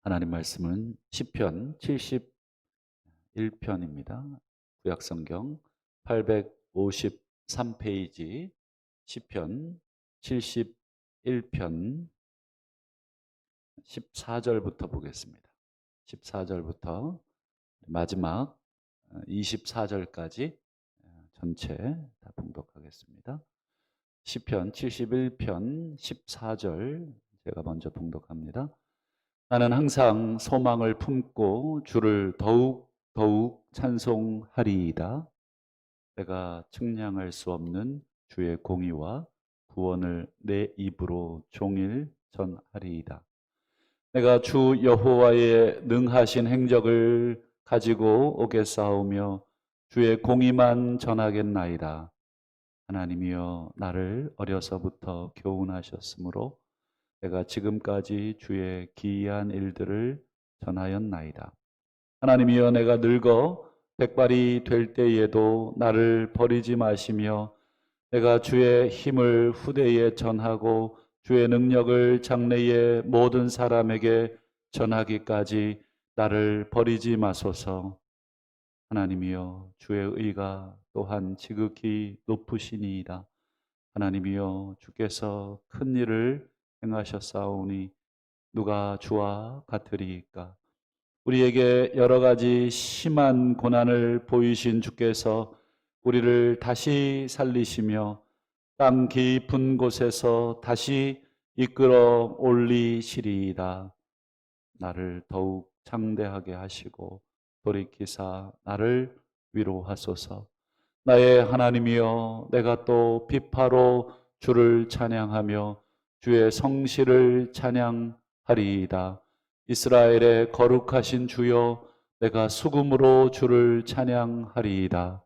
하나님 말씀은 시편 71편입니다. 구약성경 853페이지 시편 71편 14절부터 보겠습니다. 14절부터 마지막 24절까지 전체 다 봉독하겠습니다. 시편 71편 14절 제가 먼저 봉독합니다. 나는 항상 소망을 품고 주를 더욱 찬송하리이다. 내가 측량할 수 없는 주의 공의와 구원을 내 입으로 종일 전하리이다. 내가 주 여호와의 능하신 행적을 가지고 오겠사오며 주의 공의만 전하겠나이다. 하나님이여 나를 어려서부터 교훈하셨으므로 내가 지금까지 주의 기이한 일들을 전하였나이다. 하나님이여 내가 늙어 백발이 될 때에도 나를 버리지 마시며 내가 주의 힘을 후대에 전하고 주의 능력을 장래의 모든 사람에게 전하기까지 나를 버리지 마소서. 하나님이여 주의 의가 또한 지극히 높으시니이다. 하나님이여 주께서 큰 일을 행하셨사오니 누가 주와 같으리이까. 우리에게 여러 가지 심한 고난을 보이신 주께서 우리를 다시 살리시며 땅 깊은 곳에서 다시 이끌어 올리시리이다. 나를 더욱 창대하게 하시고 돌이키사 나를 위로하소서. 나의 하나님이여 내가 또 비파로 주를 찬양하며 주의 성실을 찬양하리이다. 이스라엘의 거룩하신 주여 내가 수금으로 주를 찬양하리이다.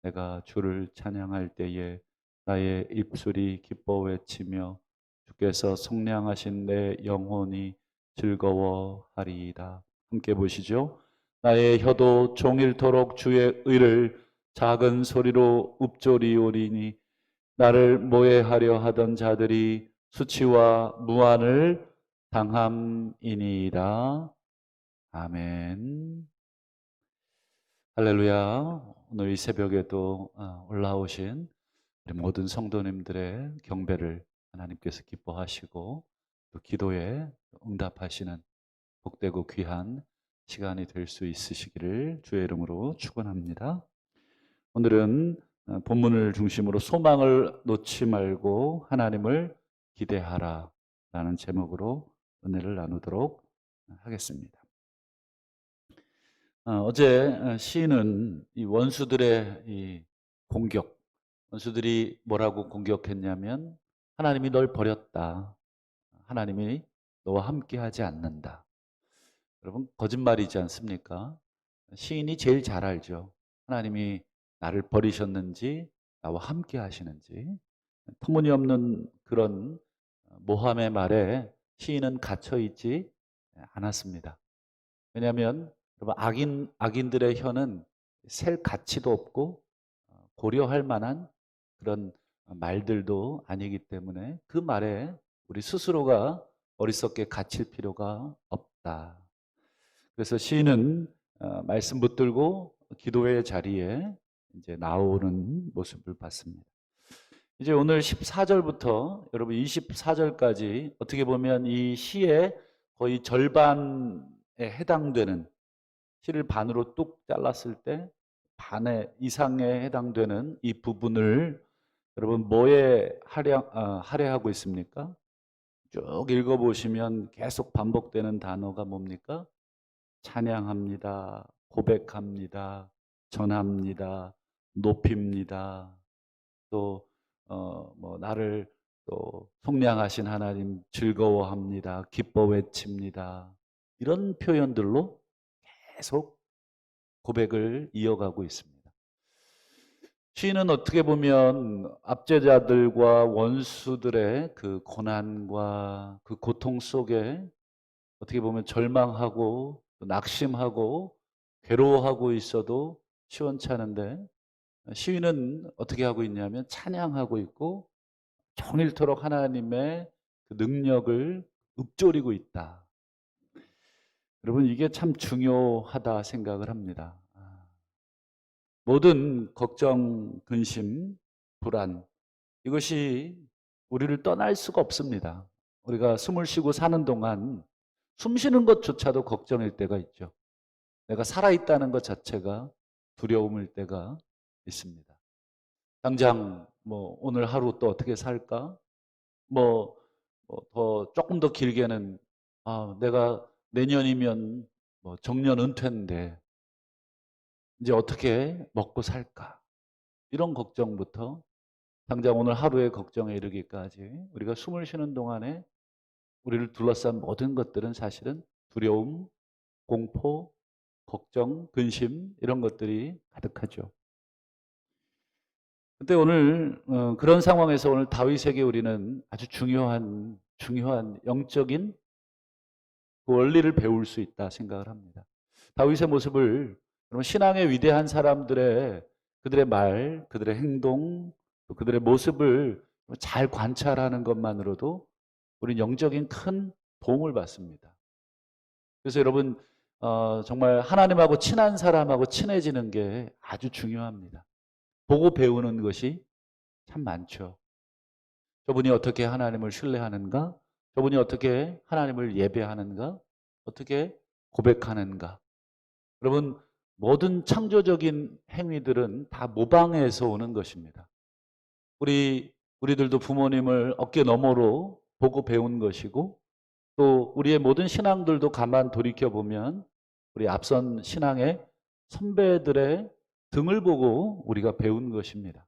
내가 주를 찬양할 때에 나의 입술이 기뻐 외치며 주께서 속량하신 내 영혼이 즐거워하리이다. 함께 보시죠. 나의 혀도 종일토록 주의 의를 작은 소리로 읊조리오리니 나를 모해하려 하던 자들이 수치와 무한을 당함이니이다. 아멘. 할렐루야. 오늘 이 새벽에도 올라오신 우리 모든 성도님들의 경배를 하나님께서 기뻐하시고 또 기도에 응답하시는 복되고 귀한 시간이 될 수 있으시기를 주의 이름으로 축원합니다. 오늘은 본문을 중심으로 소망을 놓지 말고 하나님을 기대하라 라는 제목으로 은혜를 나누도록 하겠습니다. 어제 시인은 이 원수들의 이 공격, 원수들이 뭐라고 공격했냐면 하나님이 널 버렸다. 하나님이 너와 함께하지 않는다. 여러분 거짓말이지 않습니까? 시인이 제일 잘 알죠. 하나님이 나를 버리셨는지 나와 함께 하시는지. 터무니없는 그런 모함의 말에 시인은 갇혀 있지 않았습니다. 왜냐하면 여러분 악인들의 혀는 셀 가치도 없고 고려할 만한 그런 말들도 아니기 때문에 그 말에 우리 스스로가 어리석게 갇힐 필요가 없다. 그래서 시인은 말씀 붙들고 기도의 자리에 이제 나오는 모습을 봤습니다. 이제 오늘 14절부터 여러분 24절까지 어떻게 보면 이 시의 거의 절반에 해당되는, 시를 반으로 뚝 잘랐을 때 반의 이상에 해당되는 이 부분을 여러분 뭐에 할애하고 있습니까? 쭉 읽어보시면 계속 반복되는 단어가 뭡니까? 찬양합니다. 고백합니다. 전합니다. 높입니다. 또 나를 또 속량하신 하나님 즐거워합니다. 기뻐 외칩니다. 이런 표현들로 계속 고백을 이어가고 있습니다. 시인은 어떻게 보면 압제자들과 원수들의 그 고난과 그 고통 속에 어떻게 보면 절망하고 낙심하고 괴로워하고 있어도 시원찮은데, 시인은 어떻게 하고 있냐면 찬양하고 있고 종일토록 하나님의 그 능력을 읊조리고 있다. 여러분 이게 참 중요하다 생각을 합니다. 모든 걱정, 근심, 불안 이것이 우리를 떠날 수가 없습니다. 우리가 숨을 쉬고 사는 동안 숨 쉬는 것조차도 걱정일 때가 있죠. 내가 살아있다는 것 자체가 두려움일 때가 있습니다. 당장 뭐 오늘 하루 또 어떻게 살까? 뭐 더 조금 더 길게는 내가 내년이면 뭐 정년 은퇴인데 이제 어떻게 먹고 살까? 이런 걱정부터 당장 오늘 하루의 걱정에 이르기까지 우리가 숨을 쉬는 동안에 우리를 둘러싼 모든 것들은 사실은 두려움, 공포, 걱정, 근심 이런 것들이 가득하죠. 근데 오늘 그런 상황에서 오늘 다윗에게 우리는 아주 중요한 영적인 그 원리를 배울 수 있다 생각을 합니다. 다윗의 모습을 여러분 신앙의 위대한 사람들의 그들의 말, 그들의 행동, 또 그들의 모습을 잘 관찰하는 것만으로도 우리는 영적인 큰 도움을 받습니다. 그래서 여러분 정말 하나님하고 친한 사람하고 친해지는 게 아주 중요합니다. 보고 배우는 것이 참 많죠. 저분이 어떻게 하나님을 신뢰하는가? 저분이 어떻게 하나님을 예배하는가? 어떻게 고백하는가? 여러분 모든 창조적인 행위들은 다 모방에서 오는 것입니다. 우리들도 부모님을 어깨 너머로 보고 배운 것이고 또 우리의 모든 신앙들도 가만 돌이켜 보면 우리 앞선 신앙의 선배들의 등을 보고 우리가 배운 것입니다.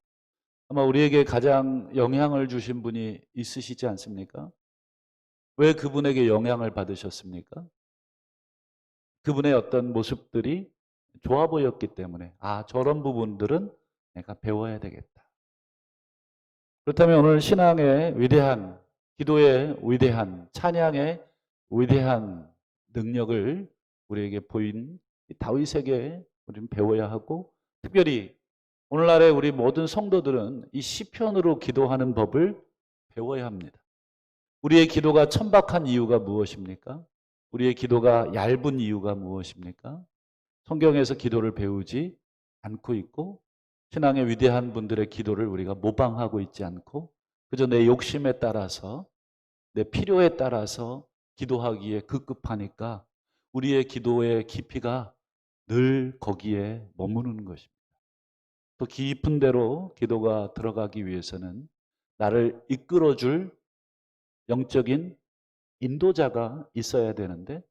아마 우리에게 가장 영향을 주신 분이 있으시지 않습니까? 왜 그분에게 영향을 받으셨습니까? 그분의 어떤 모습들이 좋아 보였기 때문에 저런 부분들은 내가 배워야 되겠다. 그렇다면 오늘 신앙의 위대한, 기도의 위대한, 찬양의 위대한 능력을 우리에게 보인 다윗에게 우리는 배워야 하고 특별히 오늘날의 우리 모든 성도들은 이 시편으로 기도하는 법을 배워야 합니다. 우리의 기도가 천박한 이유가 무엇입니까? 우리의 기도가 얇은 이유가 무엇입니까? 성경에서 기도를 배우지 않고 있고 신앙의 위대한 분들의 기도를 우리가 모방하고 있지 않고 그저 내 욕심에 따라서 내 필요에 따라서 기도하기에 급급하니까 우리의 기도의 깊이가 늘 거기에 머무는 것입니다. 또 깊은 데로 기도가 들어가기 위해서는 나를 이끌어줄 영적인 인도자가 있어야 되는데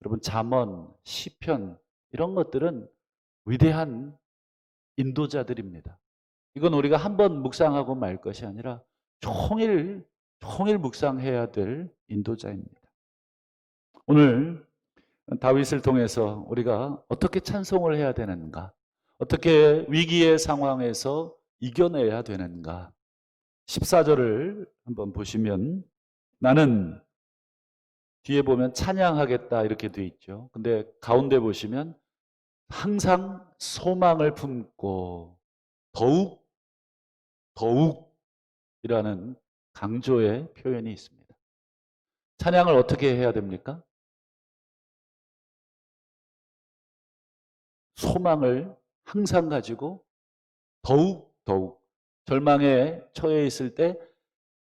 여러분 잠언, 시편 이런 것들은 위대한 인도자들입니다. 이건 우리가 한번 묵상하고 말 것이 아니라 종일 묵상해야 될 인도자입니다. 오늘 다윗을 통해서 우리가 어떻게 찬송을 해야 되는가? 어떻게 위기의 상황에서 이겨내야 되는가? 14절을 한번 보시면 나는 뒤에 보면 찬양하겠다 이렇게 돼 있죠. 근데 가운데 보시면 항상 소망을 품고 더욱이라는 강조의 표현이 있습니다. 찬양을 어떻게 해야 됩니까? 소망을 항상 가지고 더욱 절망에 처해 있을 때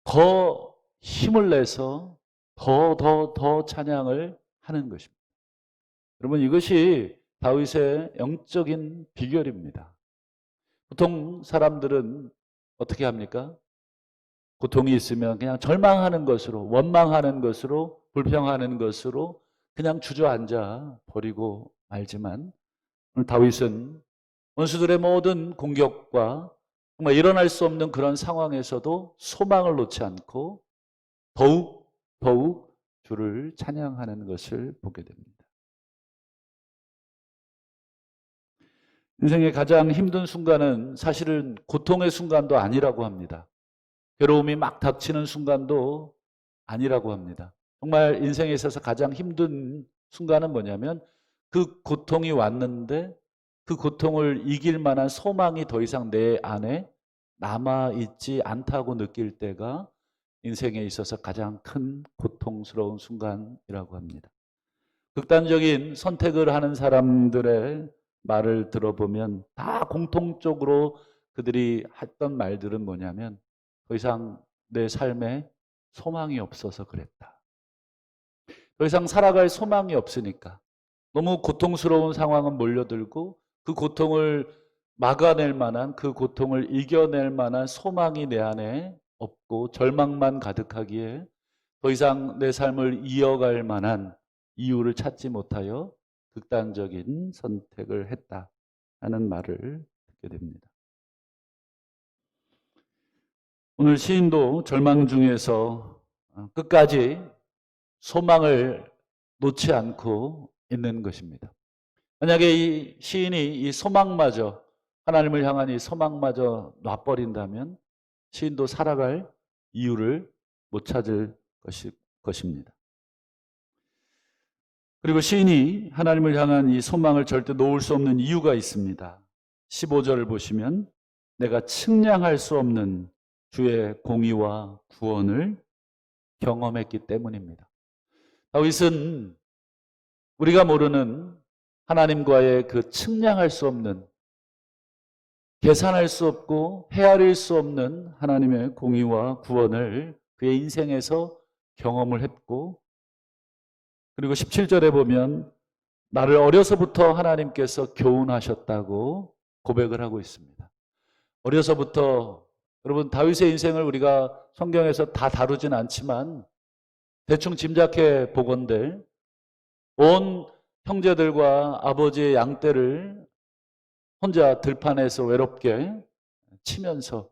더 힘을 내서 더 찬양을 하는 것입니다. 여러분 이것이 다윗의 영적인 비결입니다. 보통 사람들은 어떻게 합니까? 고통이 있으면 그냥 절망하는 것으로, 원망하는 것으로, 불평하는 것으로 그냥 주저앉아 버리고 말지만 오늘 다윗은 원수들의 모든 공격과 정말 일어날 수 없는 그런 상황에서도 소망을 놓지 않고 더욱 주를 찬양하는 것을 보게 됩니다. 인생의 가장 힘든 순간은 사실은 고통의 순간도 아니라고 합니다. 괴로움이 막 닥치는 순간도 아니라고 합니다. 정말 인생에 있어서 가장 힘든 순간은 뭐냐면 그 고통이 왔는데 그 고통을 이길 만한 소망이 더 이상 내 안에 남아있지 않다고 느낄 때가 인생에 있어서 가장 큰 고통스러운 순간이라고 합니다. 극단적인 선택을 하는 사람들의 말을 들어보면 다 공통적으로 그들이 했던 말들은 뭐냐면 더 이상 내 삶에 소망이 없어서 그랬다. 더 이상 살아갈 소망이 없으니까 너무 고통스러운 상황은 몰려들고 그 고통을 막아낼 만한, 그 고통을 이겨낼 만한 소망이 내 안에 없고 절망만 가득하기에 더 이상 내 삶을 이어갈 만한 이유를 찾지 못하여 극단적인 선택을 했다 하는 말을 듣게 됩니다. 오늘 시인도 절망 중에서 끝까지 소망을 놓지 않고 있는 것입니다. 만약에 이 시인이 이 소망마저, 하나님을 향한 이 소망마저 놔버린다면 시인도 살아갈 이유를 못 찾을 것입니다. 그리고 시인이 하나님을 향한 이 소망을 절대 놓을 수 없는 이유가 있습니다. 15절을 보시면 내가 측량할 수 없는 주의 공의와 구원을 경험했기 때문입니다. 다윗은 우리가 모르는 하나님과의 그 측량할 수 없는, 계산할 수 없고 헤아릴 수 없는 하나님의 공의와 구원을 그의 인생에서 경험을 했고, 그리고 17절에 보면 나를 어려서부터 하나님께서 교훈하셨다고 고백을 하고 있습니다. 어려서부터, 여러분 다윗의 인생을 우리가 성경에서 다 다루진 않지만 대충 짐작해 보건대 온 형제들과 아버지의 양떼를 혼자 들판에서 외롭게 치면서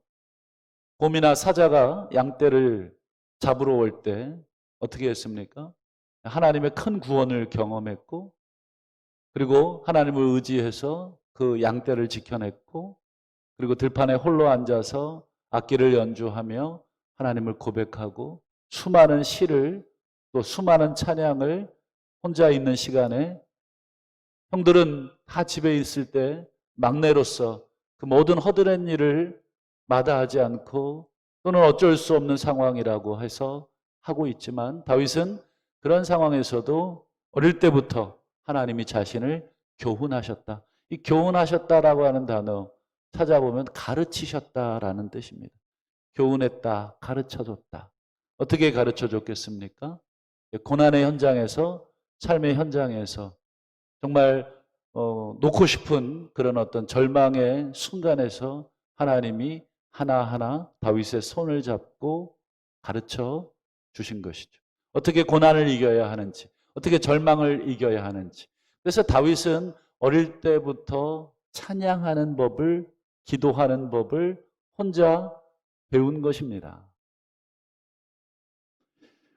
곰이나 사자가 양떼를 잡으러 올 때 어떻게 했습니까? 하나님의 큰 구원을 경험했고, 그리고 하나님을 의지해서 그 양떼를 지켜냈고, 그리고 들판에 홀로 앉아서 악기를 연주하며 하나님을 고백하고 수많은 시를, 또 수많은 찬양을 혼자 있는 시간에, 형들은 다 집에 있을 때 막내로서 그 모든 허드렛 일을 마다하지 않고 또는 어쩔 수 없는 상황이라고 해서 하고 있지만, 다윗은 그런 상황에서도 어릴 때부터 하나님이 자신을 교훈하셨다. 이 교훈하셨다라고 하는 단어 찾아보면 가르치셨다라는 뜻입니다. 교훈했다, 가르쳐줬다. 어떻게 가르쳐줬겠습니까? 고난의 현장에서, 삶의 현장에서 정말 놓고 싶은 그런 어떤 절망의 순간에서 하나님이 하나하나 다윗의 손을 잡고 가르쳐 주신 것이죠. 어떻게 고난을 이겨야 하는지, 어떻게 절망을 이겨야 하는지. 그래서 다윗은 어릴 때부터 찬양하는 법을, 기도하는 법을 혼자 배운 것입니다.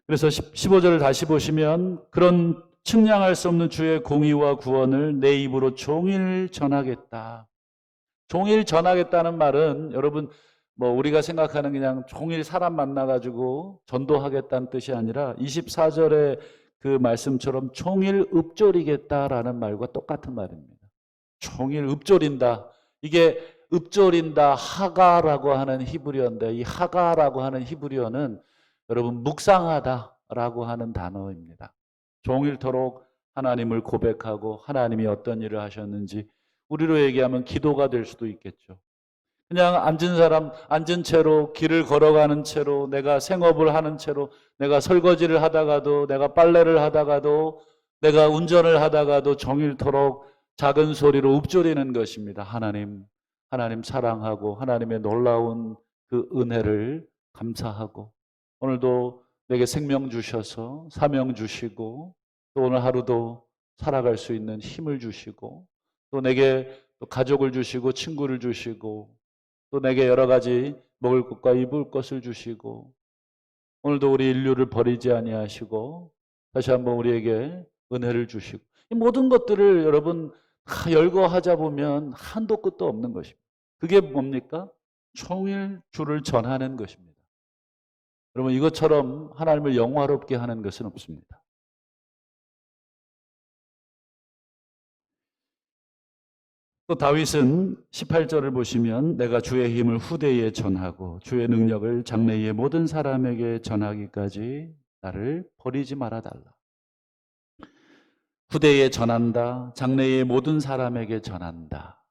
그래서 15절을 다시 보시면 그런 측량할 수 없는 주의 공의와 구원을 내 입으로 종일 전하겠다. 종일 전하겠다는 말은 여러분 우리가 생각하는 그냥 종일 사람 만나가지고 전도하겠다는 뜻이 아니라 24절의 그 말씀처럼 종일 읊조리겠다라는 말과 똑같은 말입니다. 종일 읊조린다. 이게 읊조린다 하가라고 하는 히브리어인데, 이 하가라고 하는 히브리어는 여러분 묵상하다라고 하는 단어입니다. 종일토록 하나님을 고백하고 하나님이 어떤 일을 하셨는지, 우리로 얘기하면 기도가 될 수도 있겠죠. 그냥 앉은 사람 앉은 채로, 길을 걸어가는 채로, 내가 생업을 하는 채로, 내가 설거지를 하다가도, 내가 빨래를 하다가도, 내가 운전을 하다가도 종일토록 작은 소리로 읊조리는 것입니다. 하나님 사랑하고 하나님의 놀라운 그 은혜를 감사하고, 오늘도 내게 생명 주셔서 사명 주시고, 또 오늘 하루도 살아갈 수 있는 힘을 주시고, 또 내게 또 가족을 주시고 친구를 주시고, 또 내게 여러 가지 먹을 것과 입을 것을 주시고, 오늘도 우리 인류를 버리지 아니하시고 다시 한번 우리에게 은혜를 주시고, 이 모든 것들을 여러분 다 열거하자 보면 한도 끝도 없는 것입니다. 그게 뭡니까? 종일 주를 전하는 것입니다. 여러분 이것처럼 하나님을 영화롭게 하는 것은 없습니다. 또 다윗은 18절을 보시면 내가 주의 힘을 후대에 전하고 주의 능력을 장래의 모든 사람에게 전하기까지 나를 버리지 말아달라. 후대에 전한다. 장래의 모든 사람에게 전한다.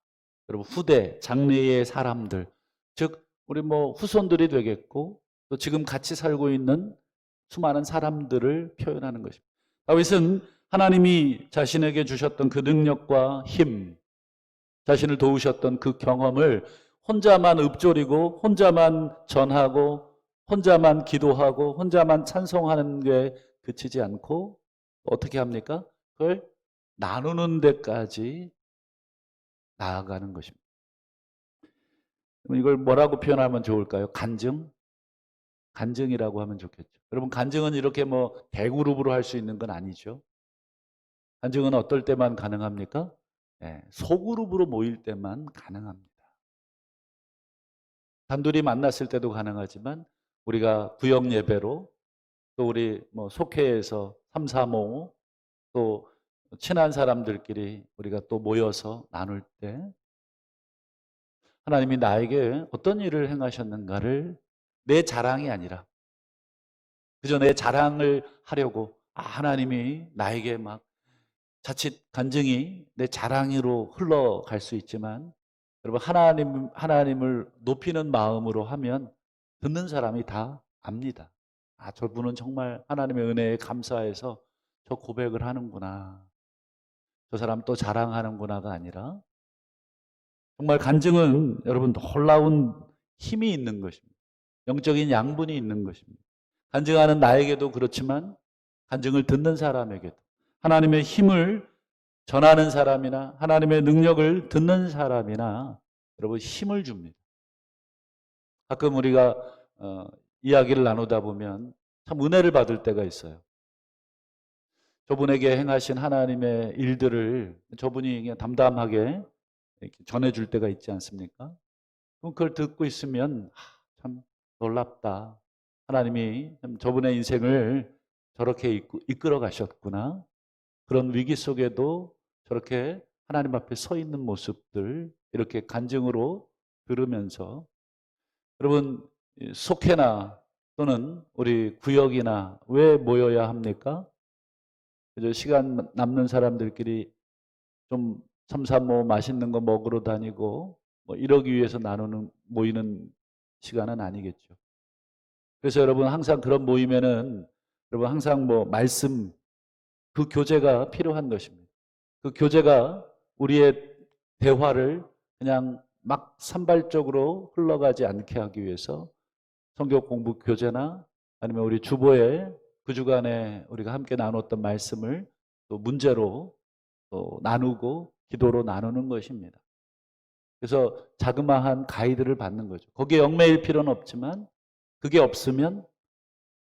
여러분, 후대, 장래의 사람들, 즉 우리 후손들이 되겠고 또 지금 같이 살고 있는 수많은 사람들을 표현하는 것입니다. 다윗은 하나님이 자신에게 주셨던 그 능력과 힘, 자신을 도우셨던 그 경험을 혼자만 읊조리고 혼자만 전하고 혼자만 기도하고 혼자만 찬송하는 게 그치지 않고 어떻게 합니까? 그걸 나누는 데까지 나아가는 것입니다. 이걸 뭐라고 표현하면 좋을까요? 간증? 간증이라고 하면 좋겠죠. 여러분, 간증은 이렇게 대그룹으로 할 수 있는 건 아니죠. 간증은 어떨 때만 가능합니까? 네, 소그룹으로 모일 때만 가능합니다. 단둘이 만났을 때도 가능하지만 우리가 구역 예배로 또 우리 속회에서 3, 4모 또 친한 사람들끼리 우리가 또 모여서 나눌 때 하나님이 나에게 어떤 일을 행하셨는가를 내 자랑이 아니라 그저 내 자랑을 하려고 하나님이 나에게 막 자칫 간증이 내 자랑으로 흘러갈 수 있지만 여러분 하나님을 높이는 마음으로 하면 듣는 사람이 다 압니다. 저분은 정말 하나님의 은혜에 감사해서 저 고백을 하는구나. 저 사람 또 자랑하는구나가 아니라 정말 간증은 여러분 놀라운 힘이 있는 것입니다. 영적인 양분이 있는 것입니다. 간증하는 나에게도 그렇지만 간증을 듣는 사람에게도 하나님의 힘을 전하는 사람이나 하나님의 능력을 듣는 사람이나 여러분 힘을 줍니다. 가끔 우리가 이야기를 나누다 보면 참 은혜를 받을 때가 있어요. 저분에게 행하신 하나님의 일들을 저분이 그냥 담담하게 이렇게 전해줄 때가 있지 않습니까? 그럼 그걸 듣고 있으면 참 놀랍다. 하나님이 저분의 인생을 저렇게 이끌어 가셨구나. 그런 위기 속에도 저렇게 하나님 앞에 서 있는 모습들 이렇게 간증으로 들으면서 여러분 속회나 또는 우리 구역이나 왜 모여야 합니까? 그저 시간 남는 사람들끼리 좀 삼삼오오 맛있는 거 먹으러 다니고 이러기 위해서 모이는 시간은 아니겠죠. 그래서 여러분 항상 그런 모임에는 여러분 항상 말씀 그 교제가 필요한 것입니다. 그 교제가 우리의 대화를 그냥 막 산발적으로 흘러가지 않게 하기 위해서 성경 공부 교제나 아니면 우리 주보에 그 주간에 우리가 함께 나눴던 말씀을 또 문제로 또 나누고 기도로 나누는 것입니다. 그래서 자그마한 가이드를 받는 거죠. 거기에 얽매일 필요는 없지만 그게 없으면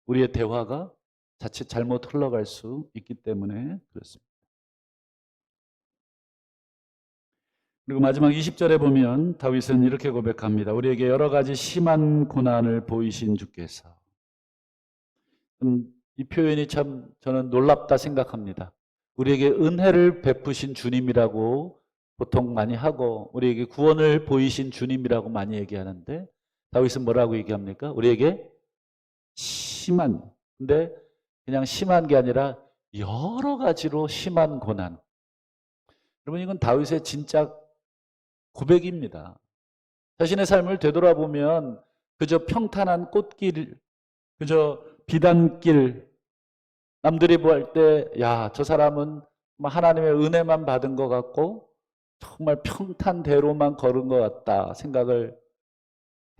우리의 대화가 자칫 잘못 흘러갈 수 있기 때문에 그렇습니다. 그리고 마지막 20절에 보면 다윗은 이렇게 고백합니다. 우리에게 여러 가지 심한 고난을 보이신 주께서. 이 표현이 참 저는 놀랍다 생각합니다. 우리에게 은혜를 베푸신 주님이라고 보통 많이 하고 우리에게 구원을 보이신 주님이라고 많이 얘기하는데 다윗은 뭐라고 얘기합니까? 우리에게 근데 그냥 심한 게 아니라 여러 가지로 심한 고난. 여러분 이건 다윗의 진짜 고백입니다. 자신의 삶을 되돌아보면 그저 평탄한 꽃길, 그저 비단길, 남들이 볼 때 저 사람은 하나님의 은혜만 받은 것 같고 정말 평탄대로만 걸은 것 같다 생각을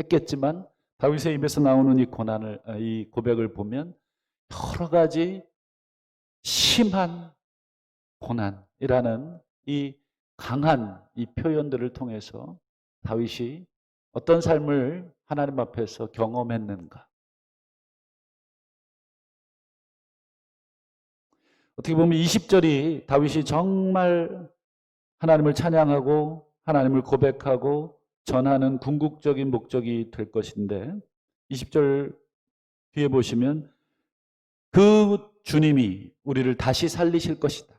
했겠지만 다윗의 입에서 나오는 이 고백을 보면 여러 가지 심한 고난이라는 이 강한 이 표현들을 통해서 다윗이 어떤 삶을 하나님 앞에서 경험했는가. 어떻게 보면 20절이 다윗이 정말 하나님을 찬양하고 하나님을 고백하고 전하는 궁극적인 목적이 될 것인데 20절 뒤에 보시면 그 주님이 우리를 다시 살리실 것이다.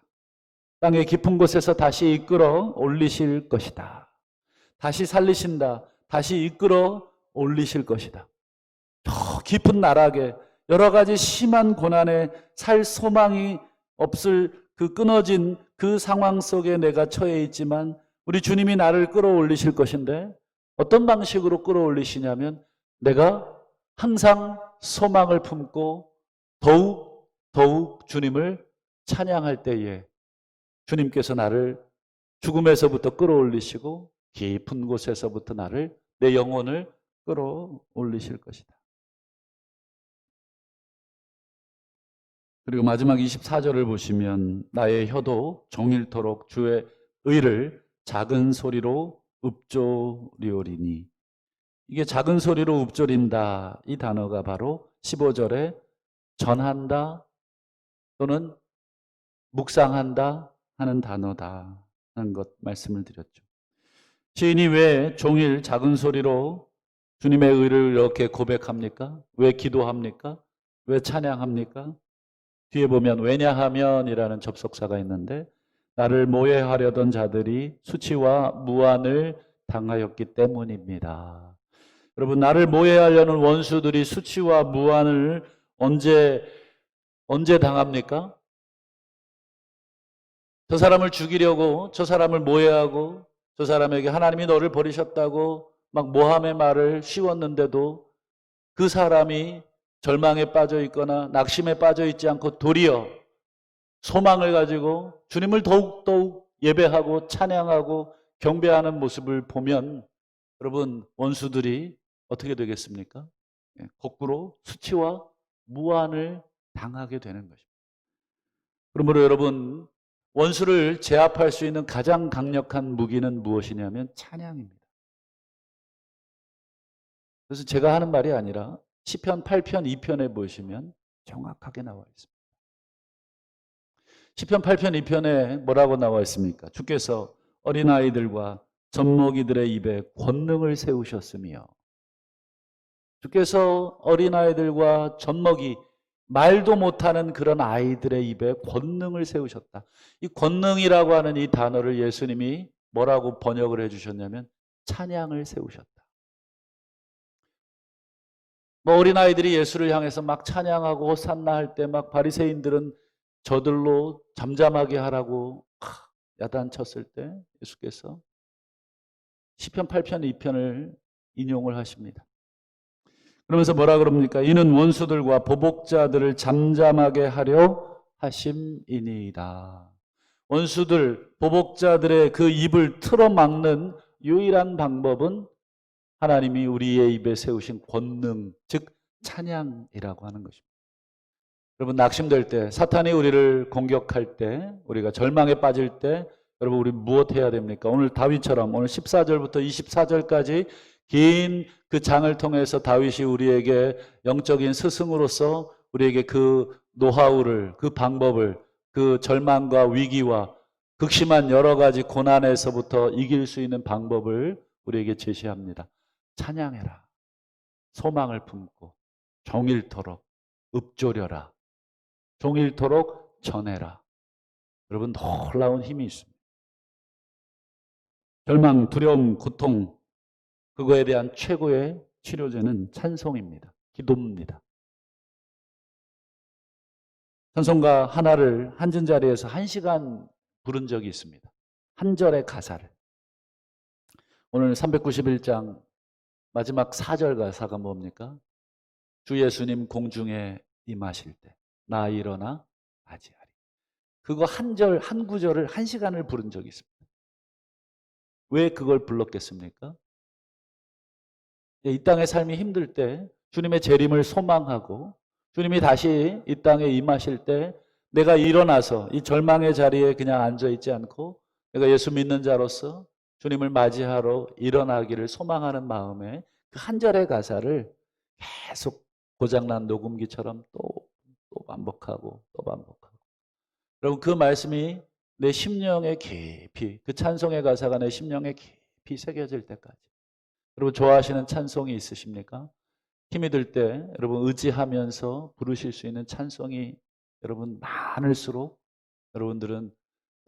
땅의 깊은 곳에서 다시 이끌어 올리실 것이다. 다시 살리신다. 다시 이끌어 올리실 것이다. 저 깊은 나락에 여러 가지 심한 고난에 살 소망이 없을 그 끊어진 그 상황 속에 내가 처해 있지만 우리 주님이 나를 끌어올리실 것인데 어떤 방식으로 끌어올리시냐면 내가 항상 소망을 품고 더욱 주님을 찬양할 때에 주님께서 나를 죽음에서부터 끌어올리시고 깊은 곳에서부터 내 영혼을 끌어올리실 것이다. 그리고 마지막 24절을 보시면 나의 혀도 종일토록 주의 의를 작은 소리로 읊조리오리니, 이게 작은 소리로 읊조린다, 이 단어가 바로 15절에 전한다 또는 묵상한다 하는 단어다 하는 것 말씀을 드렸죠. 시인이 왜 종일 작은 소리로 주님의 의를 이렇게 고백합니까? 왜 기도합니까? 왜 찬양합니까? 뒤에 보면 왜냐하면이라는 접속사가 있는데 나를 모해하려던 자들이 수치와 무한을 당하였기 때문입니다. 여러분, 나를 모해하려는 원수들이 수치와 무한을 언제 당합니까? 저 사람을 죽이려고, 저 사람을 모해하고, 저 사람에게 하나님이 너를 버리셨다고 막 모함의 말을 씌웠는데도 그 사람이 절망에 빠져 있거나 낙심에 빠져 있지 않고 도리어 소망을 가지고 주님을 더욱 예배하고 찬양하고 경배하는 모습을 보면 여러분, 원수들이 어떻게 되겠습니까? 거꾸로 수치와 무한을 당하게 되는 것입니다. 그러므로 여러분, 원수를 제압할 수 있는 가장 강력한 무기는 무엇이냐면 찬양입니다. 그래서 제가 하는 말이 아니라 시편 8편 2편에 보시면 정확하게 나와 있습니다. 시편 8편 2편에 뭐라고 나와 있습니까? 주께서 어린아이들과 젖먹이들의 입에 권능을 세우셨으며, 주께서 어린아이들과 젖먹이, 말도 못하는 그런 아이들의 입에 권능을 세우셨다. 이 권능이라고 하는 이 단어를 예수님이 뭐라고 번역을 해주셨냐면 찬양을 세우셨다. 어린아이들이 예수를 향해서 막 찬양하고 호산나 할 때 막 바리새인들은 저들로 잠잠하게 하라고 야단쳤을 때 예수께서 시편 8편 2편을 인용을 하십니다. 그러면서 뭐라 그럽니까? 이는 원수들과 보복자들을 잠잠하게 하려 하심이니이다. 원수들, 보복자들의 그 입을 틀어막는 유일한 방법은 하나님이 우리의 입에 세우신 권능, 즉 찬양이라고 하는 것입니다. 여러분, 낙심될 때, 사탄이 우리를 공격할 때, 우리가 절망에 빠질 때 여러분, 우리 무엇 해야 됩니까? 오늘 다윗처럼 오늘 14절부터 24절까지 긴 그 장을 통해서 다윗이 우리에게 영적인 스승으로서 우리에게 그 노하우를, 그 방법을, 그 절망과 위기와 극심한 여러 가지 고난에서부터 이길 수 있는 방법을 우리에게 제시합니다. 찬양해라. 소망을 품고 종일토록 읊조려라. 종일토록 전해라. 여러분, 놀라운 힘이 있습니다. 절망, 두려움, 고통, 그거에 대한 최고의 치료제는 찬송입니다. 기도입니다. 찬송가 하나를 앉은 자리에서 1시간 부른 적이 있습니다. 한 절의 가사를. 오늘 391장 마지막 4절 가사가 뭡니까? 주 예수님 공중에 임하실 때 나 일어나 맞이하리. 그거 한 절, 한 구절을 1시간을 부른 적이 있습니다. 왜 그걸 불렀겠습니까? 이 땅의 삶이 힘들 때 주님의 재림을 소망하고 주님이 다시 이 땅에 임하실 때 내가 일어나서 이 절망의 자리에 그냥 앉아있지 않고 내가 예수 믿는 자로서 주님을 맞이하러 일어나기를 소망하는 마음에 그 한 절의 가사를 계속 고장난 녹음기처럼 또 반복하고 또 반복하고. 여러분, 그 말씀이 내 심령에 깊이, 그 찬송의 가사가 내 심령에 깊이 새겨질 때까지. 여러분, 좋아하시는 찬송이 있으십니까? 힘이 들 때 여러분 의지하면서 부르실 수 있는 찬송이 여러분 많을수록 여러분들은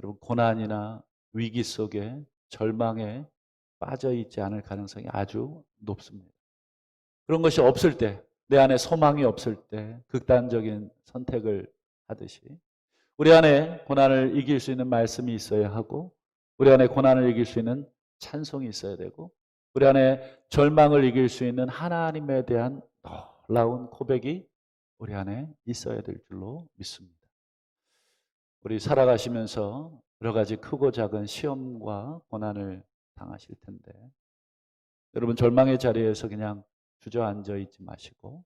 여러분 고난이나 위기 속에 절망에 빠져 있지 않을 가능성이 아주 높습니다. 그런 것이 없을 때, 내 안에 소망이 없을 때 극단적인 선택을 하듯이 우리 안에 고난을 이길 수 있는 말씀이 있어야 하고, 우리 안에 고난을 이길 수 있는 찬송이 있어야 되고, 우리 안에 절망을 이길 수 있는 하나님에 대한 놀라운 고백이 우리 안에 있어야 될 줄로 믿습니다. 우리 살아가시면서 여러 가지 크고 작은 시험과 고난을 당하실 텐데, 여러분 절망의 자리에서 그냥 주저앉아 있지 마시고,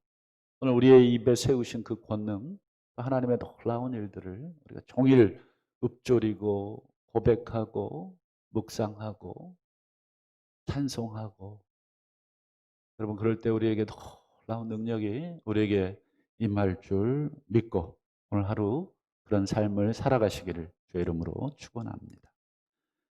오늘 우리의 입에 세우신 그 권능, 하나님의 놀라운 일들을 우리가 종일 읊조리고 고백하고 묵상하고 찬송하고, 여러분 그럴 때 우리에게 놀라운 능력이 우리에게 임할 줄 믿고 오늘 하루 그런 삶을 살아가시기를 주의 이름으로 축원합니다.